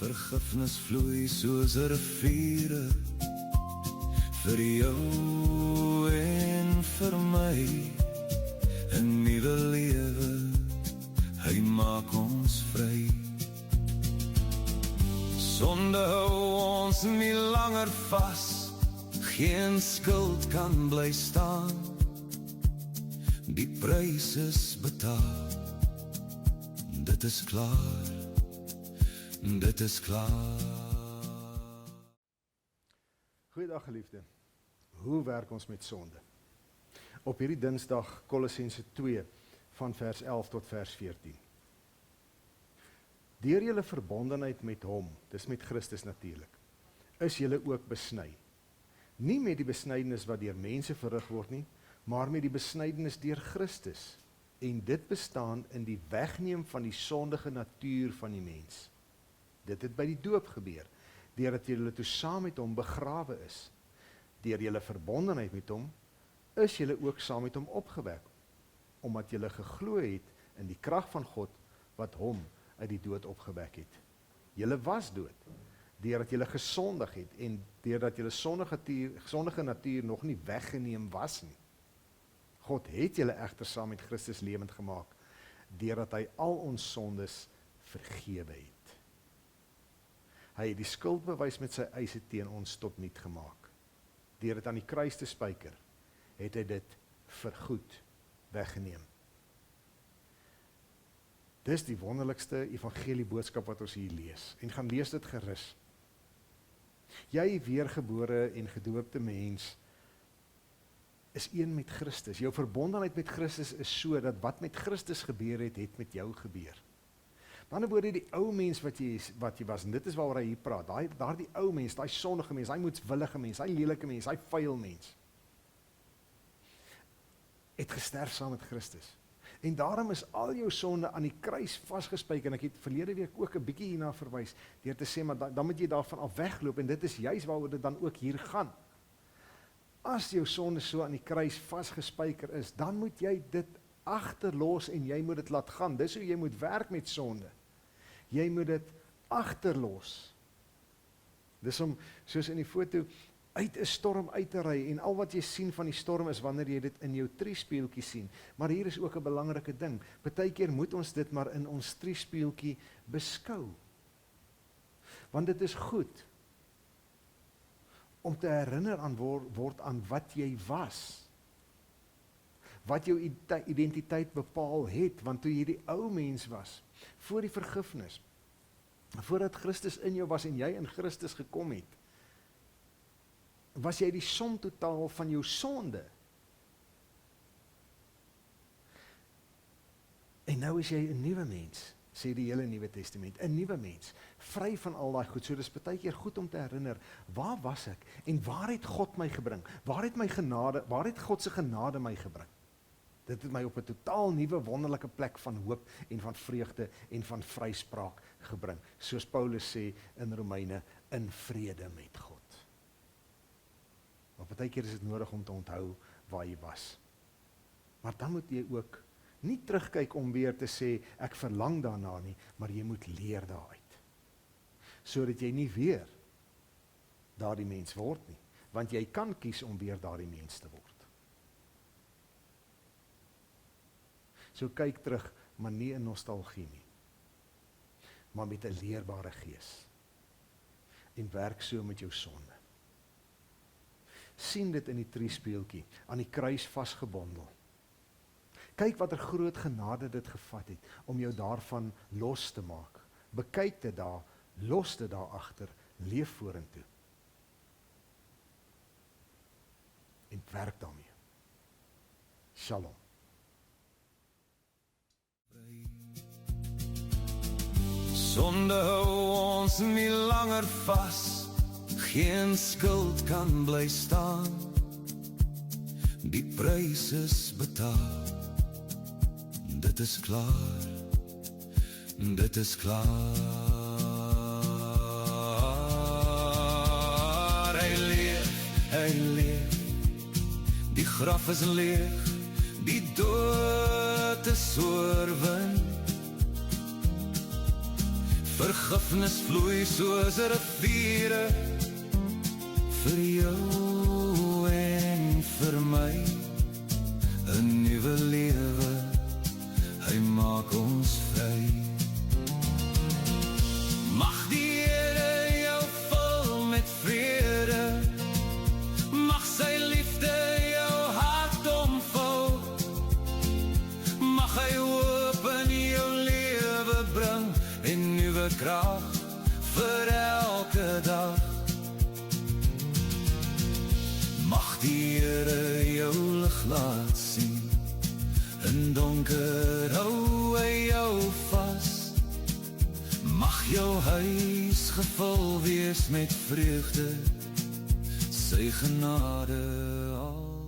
Vergifnis vloei soos 'n riviere vir jou en vir my, 'n nuwe lewe, hy maak ons vry. Sonde hou ons nie langer vas, geen skuld kan bly staan, die prys is betaal, dit is klaar, dit is klaar. Goeiedag geliefde, hoe werk ons met sonde? Op hierdie Dinsdag Kolossense 2 van vers 11 tot vers 14. Deur julle verbondenheid met hom, dis met Christus natuurlik, is julle ook besny. Nie met die besnydenis wat deur mense verrig word nie, maar met die besnydenis deur Christus. En dit bestaan in die wegneem van die sondige natuur van die mens. Dit het by die doop gebeur, deurdat julle toe saam met hom begrawe is. Deur julle verbondenheid met hom, is julle ook saam met hom opgewek, omdat julle geglo het in die krag van God, wat hom uit die dood opgewek het. Julle was dood, deurdat julle gesondig het, en deurdat julle sondige natuur nog nie weggeneem was nie. God het julle egter saam met Christus lewend gemaak, deurdat hy al ons sondes vergewe het. Hy het die skuldbewys met sy eise teen ons tot niet gemaak. Deur dit aan die kruis te spyker, het hy dit vergoed weggeneem. Dis die wonderlikste evangelie boodskap wat ons hier lees, en gaan lees dit gerus. Jy weergebore en gedoopte mens, is een met Christus. Jou verbondenheid met Christus is so, dat wat met Christus gebeur het, het met jou gebeur. Aan die ander woorde, die ou mens wat jy was, en dit is waaroor hy hier praat, daar die ou mens, die sondige mens, die moedswillige mens, die lelike mens, die vuil mens, het gesterf saam met Christus. En daarom is al jou sonde aan die kruis vasgespyk, en ek het verlede week ook 'n bietjie hierna verwys, deur te sê, maar dan moet jy daarvan af wegloop, en dit is juist waaroor dit dan ook hier gaan. As jou sonde so aan die kruis vasgespyker is, dan moet jy dit agterlos en jy moet dit laat gaan. Dis hoe jy moet werk met sonde. Jy moet dit agterlos. Dis om, soos in die foto, uit 'n storm uit te ry, en al wat jy sien van die storm is wanneer jy dit in jou triespieeltjie sien. Maar hier is ook 'n belangrike ding. Partykeer moet ons dit maar in ons triespieeltjie beskou. Want dit is goed om te herinner word aan wat jy was. Wat jou identiteit bepaal het, want toe jy die ou mens was, voor die vergifnis, voordat Christus in jou was en jy in Christus gekom het, was jy die som totaal van jou sonde. En nou is jy 'n nuwe mens, sê die hele Nuwe Testament, 'n nuwe mens, vry van al daai goed. So dis baie keer goed om te herinner, waar was ek en waar het God my gebring? Waar het God se genade my gebring? Dit het my op 'n totaal nuwe wonderlike plek van hoop en van vreugde en van vryspraak gebring. Soos Paulus sê in Romeine, in vrede met God. Maar baie keer is dit nodig om te onthou waar jy was. Maar dan moet jy ook nie terugkyk om weer te sê, ek verlang daarna nie, maar jy moet leer daaruit. Sodat jy nie weer daardie mens word nie, want jy kan kies om weer daardie mens te word. So kyk terug, maar nie in nostalgie nie, maar met 'n leerbare gees. En werk so met jou sonde. Sien dit in die triespieeltjie, aan die kruis vasgebondel. Kyk wat 'n groot genade dit gevat het, om jou daarvan los te maak. Bekyk dit daar, los dit daar agter, leef vorentoe. En werk daarmee. Shalom. Sonde hou ons nie langer vas, geen skuld kan bly staan, die prys is betaal, dit is klaar, dit is klaar. Hy leef, die graf is leeg, die dood is oorwin. Vergifnis vloei soos riviere vir jou en vir my. 'n nuwe lewe, hy maak ons vry. Mag die Here jou vul met vrede, mag sy liefde jou hart omvou, mag hy hoop in jou lewe bring en nuwe krag vir elke dag. Mag die Here jou lig laat sien, in donker hou hy jou vas. Mag jou huis gevul wees met vreugde, sy genade al.